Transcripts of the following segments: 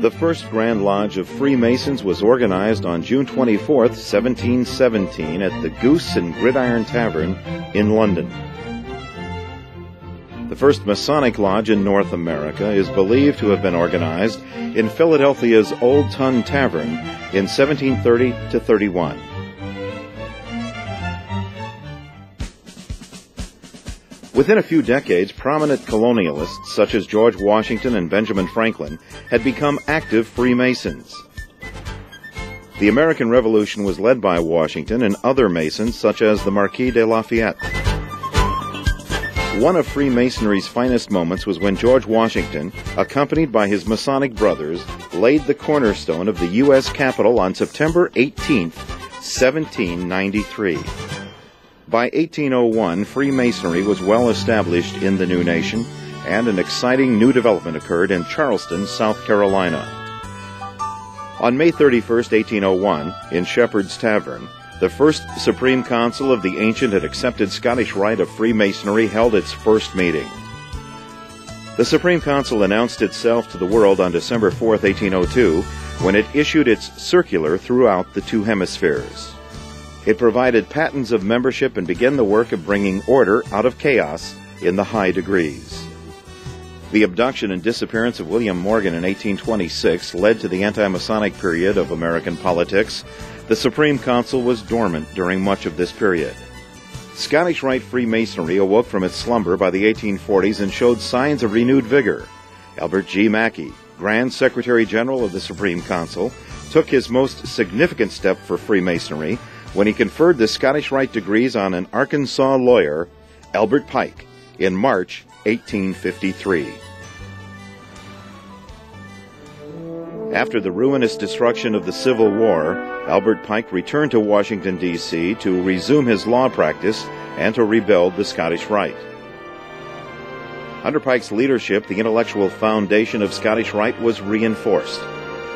The first Grand Lodge of Freemasons was organized on June 24, 1717, at the Goose and Gridiron Tavern in London. The first Masonic Lodge in North America is believed to have been organized in Philadelphia's Old Tun Tavern in 1730-31. Within a few decades, prominent colonialists such as George Washington and Benjamin Franklin had become active Freemasons. The American Revolution was led by Washington and other Masons such as the Marquis de Lafayette. One of Freemasonry's finest moments was when George Washington, accompanied by his Masonic brothers, laid the cornerstone of the U.S. Capitol on September 18, 1793. By 1801, Freemasonry was well established in the new nation, and an exciting new development occurred in Charleston, South Carolina. On May 31, 1801, in Shepherd's Tavern, the first Supreme Council of the ancient and accepted Scottish Rite of Freemasonry held its first meeting. The Supreme Council announced itself to the world on December 4, 1802, when it issued its circular throughout the two hemispheres. It provided patents of membership and began the work of bringing order out of chaos in the high degrees. The abduction and disappearance of William Morgan in 1826 led to the anti-Masonic period of American politics. The Supreme Council was dormant during much of this period. Scottish Rite Freemasonry awoke from its slumber by the 1840s and showed signs of renewed vigor. Albert G. Mackey, Grand Secretary General of the Supreme Council, took his most significant step for Freemasonry when he conferred the Scottish Rite degrees on an Arkansas lawyer, Albert Pike, in March 1853. After the ruinous destruction of the Civil War, Albert Pike returned to Washington, D.C. to resume his law practice and to rebuild the Scottish Rite. Under Pike's leadership, the intellectual foundation of Scottish Rite was reinforced.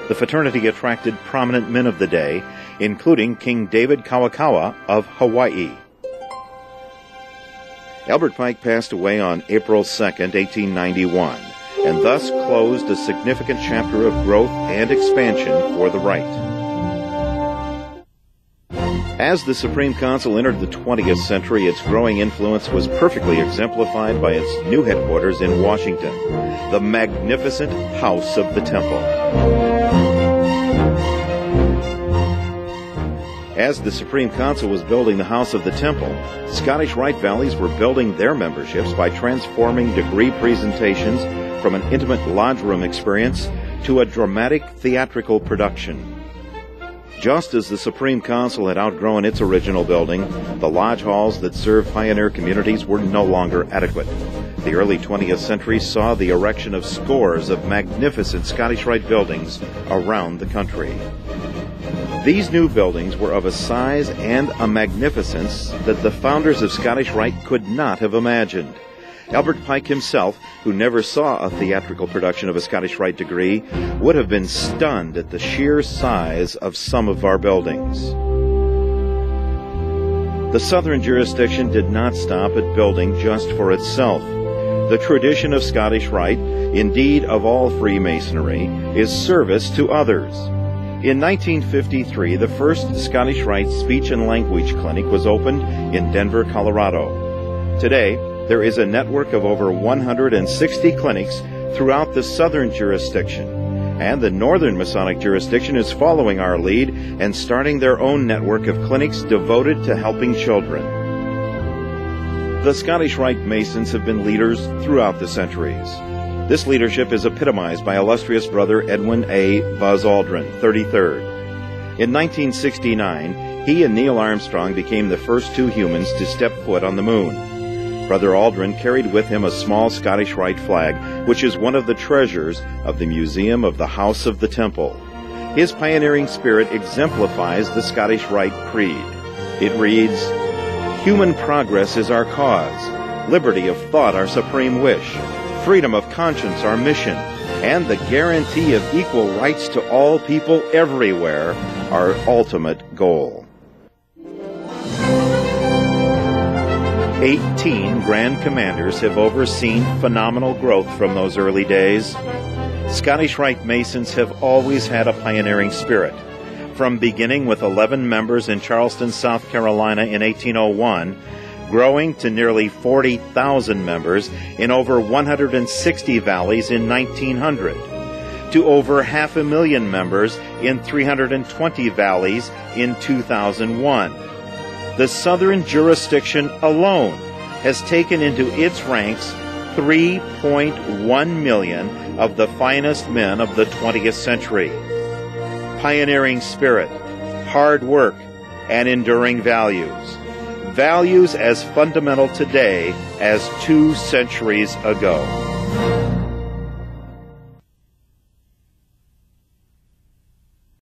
The fraternity attracted prominent men of the day, including King David Kawakawa of Hawaii. Albert Pike passed away on April 2, 1891, and thus closed a significant chapter of growth and expansion for the Rite. As the Supreme Council entered the 20th century, its growing influence was perfectly exemplified by its new headquarters in Washington, the magnificent House of the Temple. As the Supreme Council was building the House of the Temple, Scottish Rite Valleys were building their memberships by transforming degree presentations from an intimate lodge room experience to a dramatic theatrical production. Just as the Supreme Council had outgrown its original building, the lodge halls that served pioneer communities were no longer adequate. The early 20th century saw the erection of scores of magnificent Scottish Rite buildings around the country. These new buildings were of a size and a magnificence that the founders of Scottish Rite could not have imagined. Albert Pike himself, who never saw a theatrical production of a Scottish Rite degree, would have been stunned at the sheer size of some of our buildings. The Southern jurisdiction did not stop at building just for itself. The tradition of Scottish Rite, indeed of all Freemasonry, is service to others. In 1953, the first Scottish Rite Speech and Language Clinic was opened in Denver, Colorado. Today, there is a network of over 160 clinics throughout the southern jurisdiction, and the northern Masonic jurisdiction is following our lead and starting their own network of clinics devoted to helping children. The Scottish Rite Masons have been leaders throughout the centuries. This leadership is epitomized by illustrious brother Edwin A. Buzz Aldrin, 33rd. In 1969, he and Neil Armstrong became the first two humans to step foot on the moon. Brother Aldrin carried with him a small Scottish Rite flag, which is one of the treasures of the Museum of the House of the Temple. His pioneering spirit exemplifies the Scottish Rite Creed. It reads, "Human progress is our cause, liberty of thought our supreme wish, freedom of conscience our mission, and the guarantee of equal rights to all people everywhere our ultimate goal." 18 Grand Commanders have overseen phenomenal growth from those early days. Scottish Rite Masons have always had a pioneering spirit. From beginning with 11 members in Charleston, South Carolina in 1801, growing to nearly 40,000 members in over 160 valleys in 1900, to over 500,000 members in 320 valleys in 2001. The southern jurisdiction alone has taken into its ranks 3.1 million of the finest men of the 20th century. Pioneering spirit, hard work, and enduring values. Values as fundamental today as 2 centuries ago.